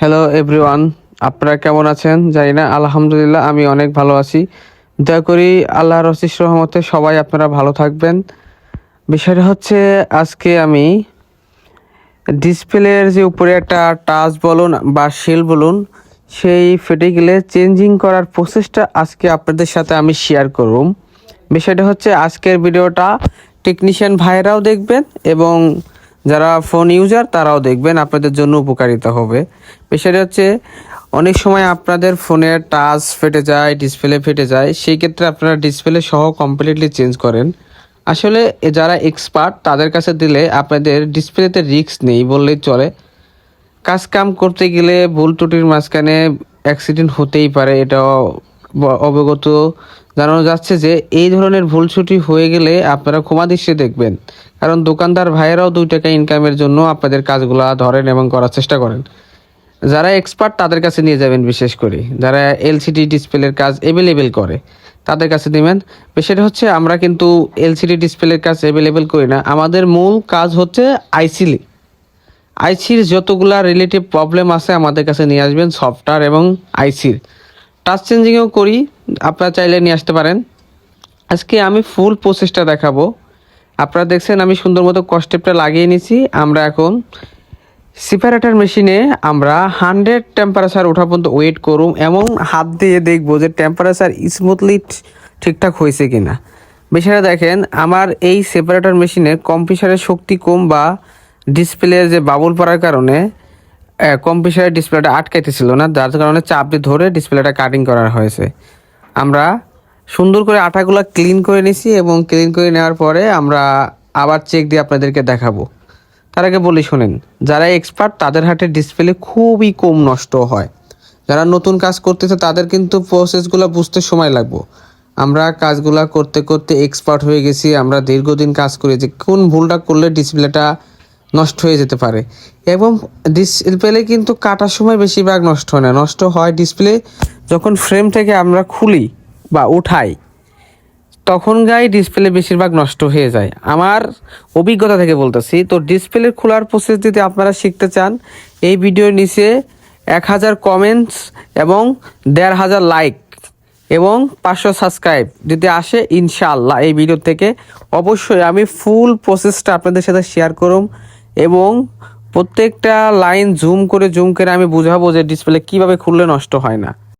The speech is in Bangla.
হ্যালো এভরিওয়ান, আপনারা কেমন আছেন জানি না। আলহামদুলিল্লাহ আমি অনেক ভালো আছি। দয়া করি আল্লাহর অশেষ রহমতে সবাই আপনারা ভালো থাকবেন। বিষয়টা হচ্ছে আজকে আমি ডিসপ্লের যে উপরে একটা টাচ বলুন বা শেল বলুন সেই ফেটে গেলে চেঞ্জিং করার প্রসেসটা আজকে আপনাদের সাথে আমি শেয়ার করব। বিষয়টা হচ্ছে আজকের ভিডিওটা টেকনিশিয়ান ভাইরাও দেখবেন এবং যারা ফোন ইউজার তারাও দেখবেন, আপনাদের জন্য উপকারিতা হবে। বিষয়টা হচ্ছে অনেক সময় আপনাদের ফোনের টাচ ফেটে যায়, ডিসপ্লে ফেটে যায়, সেই ক্ষেত্রে আপনারা ডিসপ্লে সহ কমপ্লিটলি চেঞ্জ করেন। আসলে যারা এক্সপার্ট তাদের কাছে দিলে আপনাদের ডিসপ্লেতে রিস্ক নেই বললেই চলে। কাজ কাম করতে গেলে ভুল ত্রুটির মাঝখানে অ্যাক্সিডেন্ট হতেই পারে, এটাও অবগত জানানো যাচ্ছে যে এই ধরনের ভুল ত্রুটি হয়ে গেলে আপনারা ক্ষমা দৃষ্টিতে দেখবেন, কারণ দোকানদার ভাইয়েরাও 2 টাকা ইনকামের জন্য আপনাদের কাজগুলো ধরেন এবং করার চেষ্টা করেন। যারা এক্সপার্ট তাদের কাছে নিয়ে যাবেন, বিশেষ করে যারা এলসিডি ডিসপ্লের কাজ অ্যাভেলেবেল করে তাদের কাছে দিবেন। বিষয়টা হচ্ছে আমরা কিন্তু এলসিডি ডিসপ্লের কাজ অ্যাভেলেবেল করি না, আমাদের মূল কাজ হচ্ছে আইসির যতগুলা রিলেটিভ প্রবলেম আছে আমাদের কাছে নিয়ে আসবেন। সফটওয়্যার এবং আইসির টাচ চেঞ্জিংও করি, আপনারা চাইলে নিয়ে আসতে পারেন। আজকে আমি ফুল প্রসেসটা দেখাবো। আপনারা দেখছেন আমি সুন্দর মতো কস্টেপটা লাগিয়ে নিয়েছি। আমরা এখন সেপারেটর মেশিনে আমরা 100 টেম্পারেচার ওঠা পর্যন্ত ওয়েট করুম এবং হাত দিয়ে দেখবো যে টেম্পারেচার স্মুথলি ঠিকঠাক হয়েছে কিনা। বিষয়টা দেখেন, আমার এই সেপারেটর মেশিনের কম্প্রেসারের শক্তি কম বা ডিসপ্লের যে বাবুল পড়ার কারণে কম্প্রেসারের ডিসপ্লেটা আটকাইতেছিল না, যার কারণে চাপ দিয়ে ধরে ডিসপ্লেটা কাটিং করা হয়েছে। আমরা সুন্দর করে আটাগুলো ক্লিন করে নিছি এবং ক্লিন করে নেওয়ার পরে আমরা আবার চেক দিয়ে আপনাদেরকে দেখাবো। তার আগে বলি শোনেন, যারা এক্সপার্ট তাদের হাতে ডিসপ্লে খুবই কম নষ্ট হয়। যারা নতুন কাজ করতেছে তাদের কিন্তু প্রসেসগুলো বুঝতে সময় লাগবে। আমরা কাজগুলা করতে করতে এক্সপার্ট হয়ে গেছি, আমরা দীর্ঘদিন কাজ করি যে কোন ভুলটা করলে ডিসপ্লেটা নষ্ট হয়ে যেতে পারে। এবং ডিসপ্লে কিন্তু কাটার সময় বেশিরভাগ নষ্ট হয় না, নষ্ট হয় ডিসপ্লে যখন ফ্রেম থেকে আমরা খুলি বা উঠাই, তখন ডিসপ্লে বেশিরভাগ নষ্ট হয়ে যায়। আমার অভিজ্ঞতা থেকে বলতেছি। তো ডিসপ্লে খোলার প্রসেস যদি আপনারা শিখতে চান, এই ভিডিওর নিচে 1000 কমেন্টস এবং 1500 লাইক এবং 500 সাবস্ক্রাইব যদি আসে, ইনশাআল্লাহ এই ভিডিও থেকে অবশ্যই আমি ফুল প্রসেসটা আপনাদের সাথে শেয়ার করুম এবং প্রত্যেকটা লাইন জুম করে আমি বুঝাবো যে ডিসপ্লে কিভাবে খুললে নষ্ট হয় না।